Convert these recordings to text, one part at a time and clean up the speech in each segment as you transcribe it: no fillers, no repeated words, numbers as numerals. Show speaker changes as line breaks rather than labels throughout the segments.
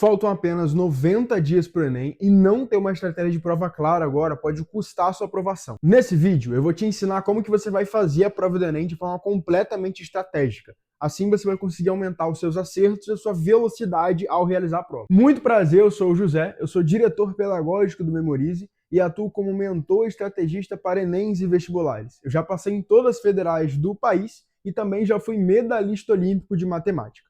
Faltam apenas 90 dias para o Enem e não ter uma estratégia de prova clara agora pode custar a sua aprovação. Nesse vídeo, eu vou te ensinar como que você vai fazer a prova do Enem de forma completamente estratégica. Assim você vai conseguir aumentar os seus acertos e a sua velocidade ao realizar a prova. Muito prazer, eu sou o José, eu sou diretor pedagógico do Memorize e atuo como mentor e estrategista para Enems e vestibulares. Eu já passei em todas as federais do país e também já fui medalhista olímpico de matemática.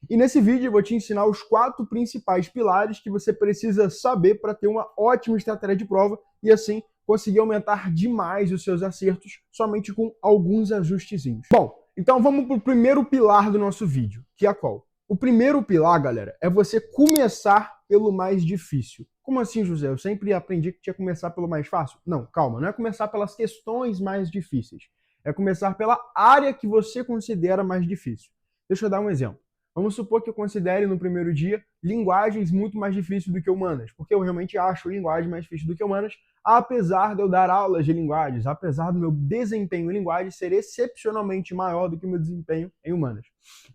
E nesse vídeo eu vou te ensinar os 4 principais pilares que você precisa saber para ter uma ótima estratégia de prova e assim conseguir aumentar demais os seus acertos somente com alguns ajustezinhos. Bom, então vamos para o primeiro pilar do nosso vídeo, que é qual? O primeiro pilar, galera, é você começar pelo mais difícil. Como assim, José? Eu sempre aprendi que tinha que começar pelo mais fácil. Não, calma, não é começar pelas questões mais difíceis. É começar pela área que você considera mais difícil. Deixa eu dar um exemplo. Vamos supor que eu considere no primeiro dia linguagens muito mais difíceis do que humanas, porque eu realmente acho linguagem mais difícil do que humanas, apesar de eu dar aulas de linguagens, apesar do meu desempenho em linguagem ser excepcionalmente maior do que o meu desempenho em humanas.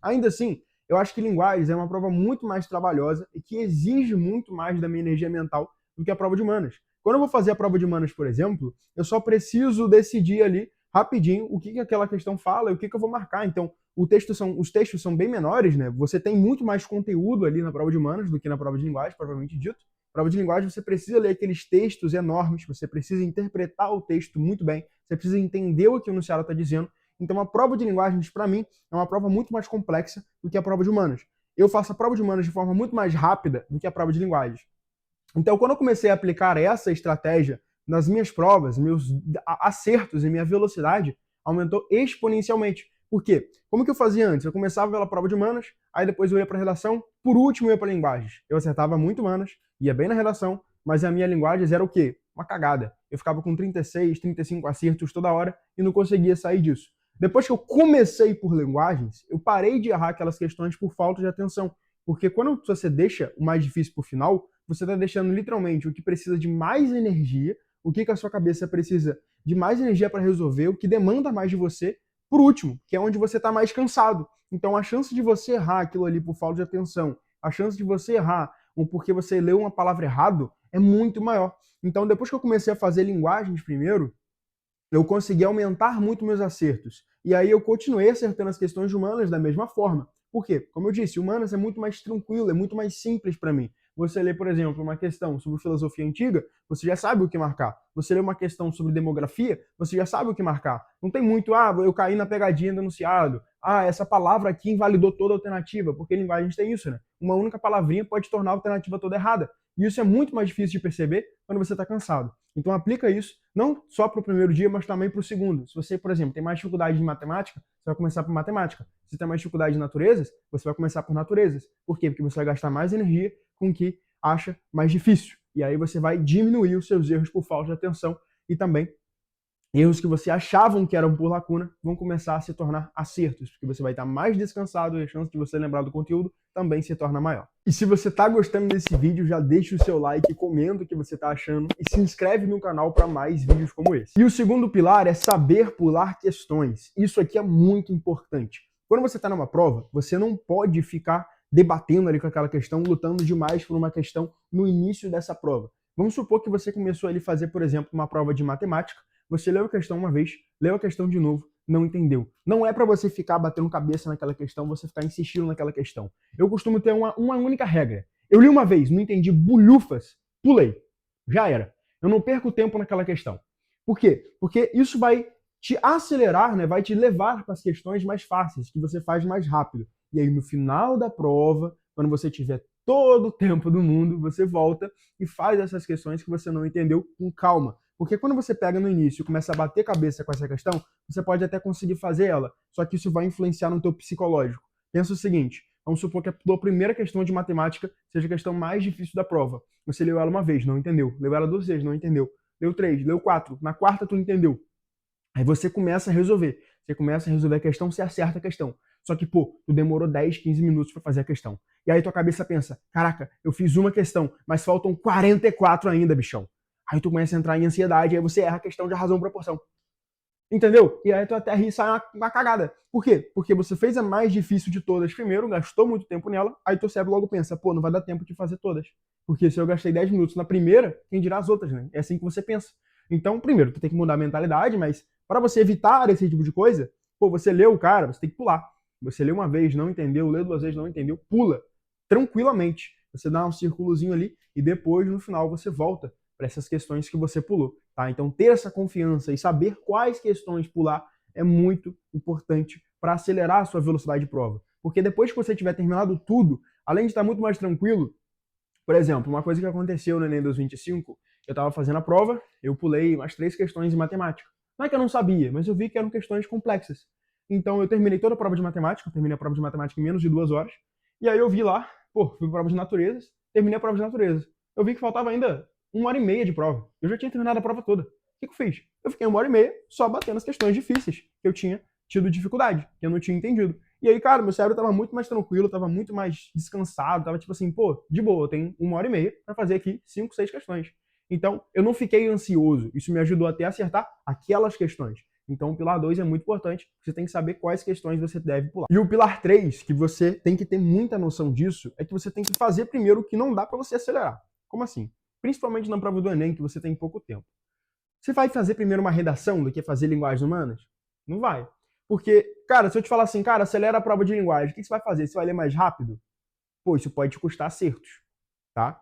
Ainda assim, eu acho que linguagens é uma prova muito mais trabalhosa e que exige muito mais da minha energia mental do que a prova de humanas. Quando eu vou fazer a prova de humanas, por exemplo, eu só preciso decidir ali rapidinho o que aquela questão fala e o que eu vou marcar. Então, os textos são bem menores, né? Você tem muito mais conteúdo ali na prova de humanas do que na prova de linguagem, provavelmente dito. Prova de linguagem, você precisa ler aqueles textos enormes, você precisa interpretar o texto muito bem, você precisa entender o que o enunciado está dizendo. Então, a prova de linguagens, para mim, é uma prova muito mais complexa do que a prova de humanas. Eu faço a prova de humanas de forma muito mais rápida do que a prova de linguagens. Então, quando eu comecei a aplicar essa estratégia nas minhas provas, meus acertos e minha velocidade aumentou exponencialmente. Por quê? Como que eu fazia antes? Eu começava pela prova de humanas, aí depois eu ia para a redação, por último eu ia para linguagens. Eu acertava muito humanas, ia bem na redação, mas a minha linguagens era o quê? Uma cagada. Eu ficava com 36, 35 acertos toda hora e não conseguia sair disso. Depois que eu comecei por linguagens, eu parei de errar aquelas questões por falta de atenção. Porque quando você deixa o mais difícil por final, você está deixando literalmente o que precisa de mais energia, o que a sua cabeça precisa de mais energia para resolver, o que demanda mais de você, por último, que é onde você está mais cansado. Então a chance de você errar aquilo ali por falta de atenção, a chance de você errar ou porque você leu uma palavra errado é muito maior. Então depois que eu comecei a fazer linguagens primeiro, eu consegui aumentar muito meus acertos. E aí eu continuei acertando as questões humanas da mesma forma. Por quê? Como eu disse, humanas é muito mais tranquilo, é muito mais simples para mim. Você lê, por exemplo, uma questão sobre filosofia antiga, você já sabe o que marcar. Você lê uma questão sobre demografia, você já sabe o que marcar. Não tem muito, eu caí na pegadinha do enunciado. Essa palavra aqui invalidou toda a alternativa, porque em linguagem a gente tem isso, né? Uma única palavrinha pode tornar a alternativa toda errada. E isso é muito mais difícil de perceber quando você está cansado. Então aplica isso, não só para o primeiro dia, mas também para o segundo. Se você, por exemplo, tem mais dificuldade em matemática, você vai começar por matemática. Se tem mais dificuldade em naturezas, você vai começar por naturezas. Por quê? Porque você vai gastar mais energia com o que acha mais difícil. E aí você vai diminuir os seus erros por falta de atenção e também erros que você achavam que eram por lacuna vão começar a se tornar acertos, porque você vai estar mais descansado e a chance de você lembrar do conteúdo também se torna maior. E se você está gostando desse vídeo, já deixa o seu like, comenta o que você está achando e se inscreve no canal para mais vídeos como esse. E o segundo pilar é saber pular questões. Isso aqui é muito importante. Quando você está numa prova, você não pode ficar debatendo ali com aquela questão, lutando demais por uma questão no início dessa prova. Vamos supor que você começou ali a fazer, por exemplo, uma prova de matemática. Você leu a questão uma vez, leu a questão de novo, não entendeu. Não é para você ficar batendo cabeça naquela questão, você ficar insistindo naquela questão. Eu costumo ter uma única regra. Eu li uma vez, não entendi bulhufas, pulei. Já era. Eu não perco tempo naquela questão. Por quê? Porque isso vai te acelerar, né? Vai te levar para as questões mais fáceis, que você faz mais rápido. E aí no final da prova, quando você tiver todo o tempo do mundo, você volta e faz essas questões que você não entendeu com calma. Porque quando você pega no início e começa a bater cabeça com essa questão, você pode até conseguir fazer ela, só que isso vai influenciar no teu psicológico. Pensa o seguinte, vamos supor que a tua primeira questão de matemática seja a questão mais difícil da prova. Você leu ela uma vez, não entendeu. Leu ela 2 vezes, não entendeu. Leu 3, leu 4, na quarta tu entendeu. Aí você começa a resolver. Você começa a resolver a questão, você acerta a questão. Só que, tu demorou 10, 15 minutos para fazer a questão. E aí tua cabeça pensa, caraca, eu fiz uma questão, mas faltam 44 ainda, bichão. Aí tu começa a entrar em ansiedade, aí você erra a questão de razão e proporção. Entendeu? E aí tu até ri e sai uma cagada. Por quê? Porque você fez a mais difícil de todas primeiro, gastou muito tempo nela, aí teu cérebro logo pensa, pô, não vai dar tempo de fazer todas. Porque se eu gastei 10 minutos na primeira, quem dirá as outras, né? É assim que você pensa. Então, primeiro, tu tem que mudar a mentalidade, mas para você evitar esse tipo de coisa, pô, você leu o cara, você tem que pular. Você lê uma vez, não entendeu, lê duas vezes, não entendeu, pula. Tranquilamente. Você dá um círculozinho ali e depois, no final, você volta para essas questões que você pulou. Tá? Então, ter essa confiança e saber quais questões pular é muito importante para acelerar a sua velocidade de prova. Porque depois que você tiver terminado tudo, além de estar muito mais tranquilo, por exemplo, uma coisa que aconteceu no Enem 2025, eu estava fazendo a prova, eu pulei umas 3 questões em matemática. Não é que eu não sabia, mas eu vi que eram questões complexas. Então eu terminei toda a prova de matemática, eu terminei a prova de matemática em menos de 2 horas, e aí eu vi lá, pô, fui para a prova de natureza, terminei a prova de natureza. Eu vi que faltava ainda 1 hora e meia de prova. Eu já tinha terminado a prova toda. O que eu fiz? Eu fiquei 1 hora e meia só batendo as questões difíceis que eu tinha tido dificuldade, que eu não tinha entendido. E aí, cara, meu cérebro tava muito mais tranquilo, tava muito mais descansado, tava tipo assim, pô, de boa, eu tenho 1 hora e meia para fazer aqui 5, 6 questões. Então, eu não fiquei ansioso. Isso me ajudou até a acertar aquelas questões. Então, o pilar 2 é muito importante. Você tem que saber quais questões você deve pular. E o pilar 3, que você tem que ter muita noção disso, é que você tem que fazer primeiro o que não dá para você acelerar. Como assim? Principalmente na prova do Enem, que você tem pouco tempo. Você vai fazer primeiro uma redação do que fazer linguagens humanas? Não vai. Porque, cara, se eu te falar assim, cara, acelera a prova de linguagem, o que você vai fazer? Você vai ler mais rápido? Pô, isso pode te custar acertos, tá?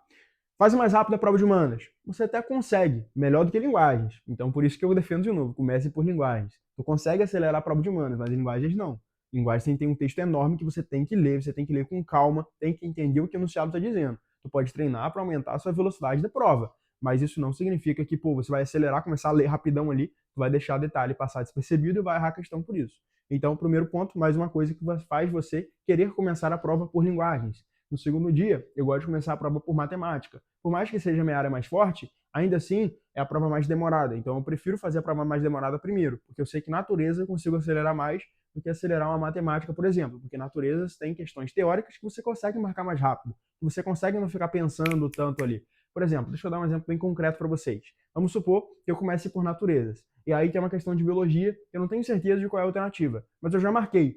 Faz mais rápido a prova de humanas. Você até consegue, melhor do que linguagens. Então, por isso que eu defendo de novo, comece por linguagens. Tu consegue acelerar a prova de humanas, mas linguagens não. Linguagens tem um texto enorme que você tem que ler, você tem que ler com calma, tem que entender o que o enunciado está dizendo. Tu pode treinar para aumentar a sua velocidade da prova, mas isso não significa que, pô, você vai acelerar, começar a ler rapidão ali, tu vai deixar detalhe passar despercebido e vai errar a questão por isso. Então, primeiro ponto, mais uma coisa que faz você querer começar a prova por linguagens. No segundo dia, eu gosto de começar a prova por matemática. Por mais que seja a minha área mais forte, ainda assim é a prova mais demorada. Então eu prefiro fazer a prova mais demorada primeiro, porque eu sei que natureza eu consigo acelerar mais do que acelerar uma matemática, por exemplo. Porque natureza tem questões teóricas que você consegue marcar mais rápido, que você consegue não ficar pensando tanto ali. Por exemplo, deixa eu dar um exemplo bem concreto para vocês. Vamos supor que eu comece por naturezas. E aí tem uma questão de biologia, eu não tenho certeza de qual é a alternativa, mas eu já marquei.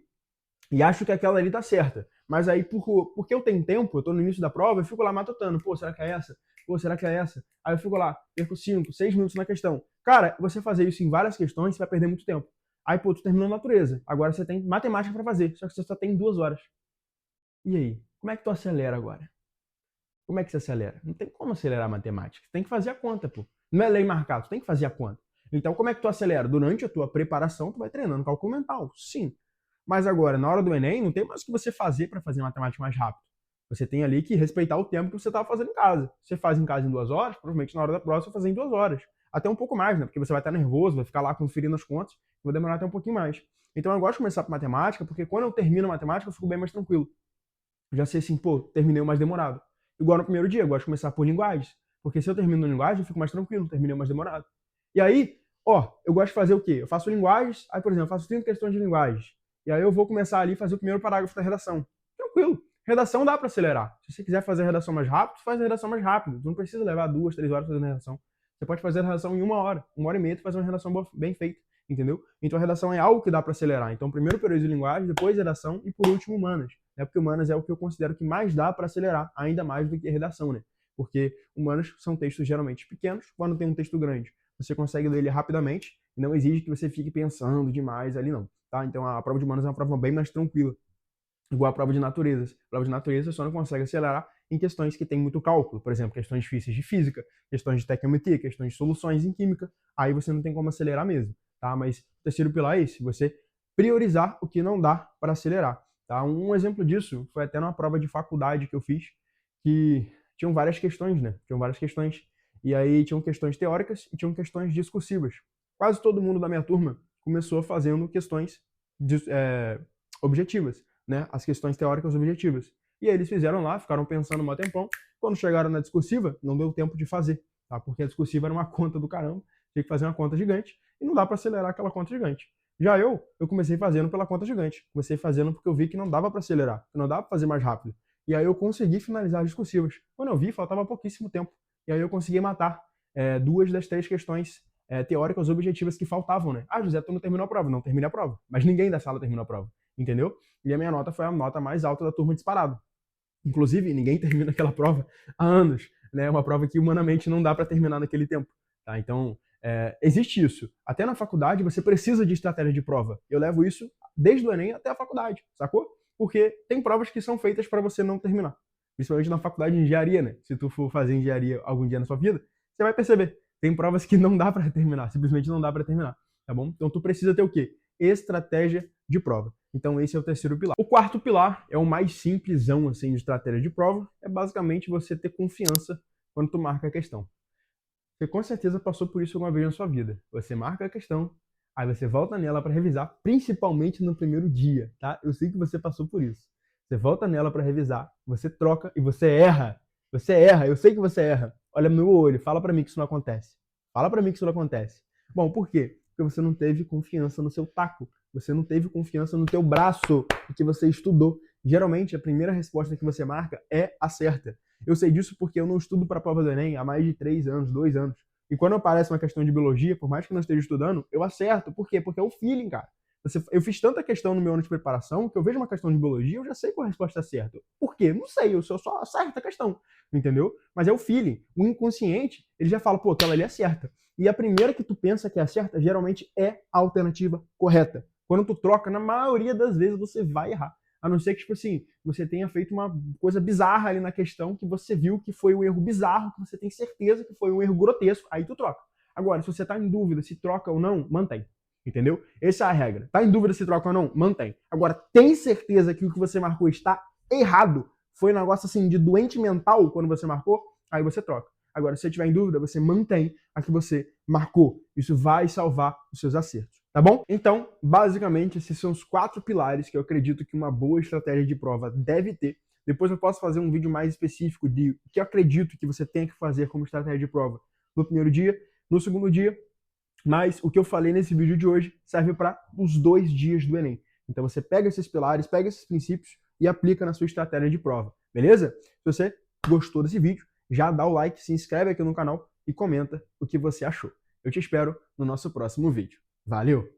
E acho que aquela ali tá certa. Mas aí, porque eu tenho tempo, eu tô no início da prova, eu fico lá matutando. Pô, será que é essa? Pô, será que é essa? Aí eu fico lá, perco 5, 6 minutos na questão. Cara, você fazer isso em várias questões, você vai perder muito tempo. Aí, pô, tu terminou natureza. Agora você tem matemática para fazer, só que você só tem 2 horas. E aí? Como é que tu acelera agora? Como é que você acelera? Não tem como acelerar a matemática. Você tem que fazer a conta, pô. Não é lei marcada, tu tem que fazer a conta. Então, como é que tu acelera? Durante a tua preparação, tu vai treinando cálculo mental. Sim. Mas agora, na hora do Enem, não tem mais o que você fazer para fazer matemática mais rápido. Você tem ali que respeitar o tempo que você estava fazendo em casa. Você faz em casa em 2 horas, provavelmente na hora da prova você vai fazer em 2 horas. Até um pouco mais, né? Porque você vai estar nervoso, vai ficar lá conferindo as contas, vai demorar até um pouquinho mais. Então eu gosto de começar por matemática, porque quando eu termino matemática, eu fico bem mais tranquilo. Eu já sei assim, pô, terminei o mais demorado. Igual no primeiro dia, eu gosto de começar por linguagens. Porque se eu termino na linguagem, eu fico mais tranquilo, terminei o mais demorado. E aí, ó, eu gosto de fazer o quê? Eu faço linguagens, aí, por exemplo, eu faço 30 questões de linguagens. E aí eu vou começar ali a fazer o primeiro parágrafo da redação. Tranquilo. Redação dá para acelerar. Se você quiser fazer a redação mais rápido, faz a redação mais rápido. Tu não precisa levar 2, 3 horas fazendo a redação. Você pode fazer a redação em 1 hora. 1 hora e meia tu faz uma redação bem feita. Entendeu? Então a redação é algo que dá para acelerar. Então primeiro período de linguagem, depois redação e por último humanas. Porque humanas é o que eu considero que mais dá para acelerar, ainda mais do que redação, né? Porque humanas são textos geralmente pequenos, quando tem um texto grande, você consegue ler ele rapidamente e não exige que você fique pensando demais ali não, tá? Então a prova de humanas é uma prova bem mais tranquila, igual a prova de naturezas. A prova de natureza só não consegue acelerar em questões que tem muito cálculo, por exemplo, questões difíceis de física, questões de tecnometria, questões de soluções em química, aí você não tem como acelerar mesmo, tá? Mas o terceiro pilar é esse, você priorizar o que não dá para acelerar. Tá? Um exemplo disso foi até numa prova de faculdade que eu fiz, que tinham várias questões, né? Tinham várias questões. E aí tinham questões teóricas e tinham questões discursivas. Quase todo mundo da minha turma começou fazendo questões objetivas, né? As questões teóricas objetivas. E aí eles fizeram lá, ficaram pensando um tempão. Quando chegaram na discursiva, não deu tempo de fazer, tá? Porque a discursiva era uma conta do caramba, tinha que fazer uma conta gigante e não dá para acelerar aquela conta gigante. Já eu comecei fazendo pela conta gigante. Comecei fazendo porque eu vi que não dava para acelerar, que não dava para fazer mais rápido. E aí eu consegui finalizar as discursivas. Quando eu vi, faltava pouquíssimo tempo. E aí eu consegui matar 2 das 3 questões teóricas objetivas que faltavam, né? Ah, José, tu não terminou a prova. Não terminei a prova. Mas ninguém da sala terminou a prova, entendeu? E a minha nota foi a nota mais alta da turma disparado. Inclusive, ninguém termina aquela prova há anos, né? Uma prova que humanamente não dá para terminar naquele tempo, tá? Então, existe isso. Até na faculdade você precisa de estratégia de prova. Eu levo isso desde o Enem até a faculdade, sacou? Porque tem provas que são feitas para você não terminar. Principalmente na faculdade de engenharia, né? Se tu for fazer engenharia algum dia na sua vida, você vai perceber. Tem provas que não dá para terminar, simplesmente não dá para terminar, tá bom? Então tu precisa ter o quê? Estratégia de prova. Então esse é o terceiro pilar. O quarto pilar é o mais simplesão assim de estratégia de prova, é basicamente você ter confiança quando tu marca a questão. Você com certeza passou por isso alguma vez na sua vida. Você marca a questão, aí você volta nela para revisar, principalmente no primeiro dia, tá? Eu sei que você passou por isso. Você volta nela para revisar, você troca e você erra. Você erra, eu sei que você erra. Olha no meu olho, fala para mim que isso não acontece. Fala para mim que isso não acontece. Bom, por quê? Porque você não teve confiança no seu taco. Você não teve confiança no teu braço que você estudou. Geralmente, a primeira resposta que você marca é a certa. Eu sei disso porque eu não estudo para a prova do Enem há mais de 3 anos, 2 anos. E quando aparece uma questão de biologia, por mais que eu não esteja estudando, eu acerto. Por quê? Porque é o feeling, cara. Eu fiz tanta questão no meu ano de preparação que eu vejo uma questão de biologia, eu já sei qual é a resposta certa. Por quê? Não sei, eu só acerto a questão, entendeu? Mas é o feeling. O inconsciente, ele já fala, pô, aquela ali é certa. E a primeira que tu pensa que é a certa, geralmente é a alternativa correta. Quando tu troca, na maioria das vezes você vai errar. A não ser que, tipo assim, você tenha feito uma coisa bizarra ali na questão, que você viu que foi um erro bizarro, que você tem certeza que foi um erro grotesco, aí tu troca. Agora, se você tá em dúvida se troca ou não, mantém. Entendeu? Essa é a regra. Tá em dúvida se troca ou não? Mantém. Agora, tem certeza que o que você marcou está errado? Foi um negócio assim de doente mental quando você marcou? Aí você troca. Agora, se você tiver em dúvida, você mantém a que você marcou. Isso vai salvar os seus acertos. Tá bom? Então, basicamente, esses são os 4 pilares que eu acredito que uma boa estratégia de prova deve ter. Depois eu posso fazer um vídeo mais específico de o que eu acredito que você tem que fazer como estratégia de prova no primeiro dia, no segundo dia. Mas o que eu falei nesse vídeo de hoje serve para os 2 dias do Enem. Então você pega esses pilares, pega esses princípios e aplica na sua estratégia de prova. Beleza? Se você gostou desse vídeo, já dá o like, se inscreve aqui no canal e comenta o que você achou. Eu te espero no nosso próximo vídeo. Valeu!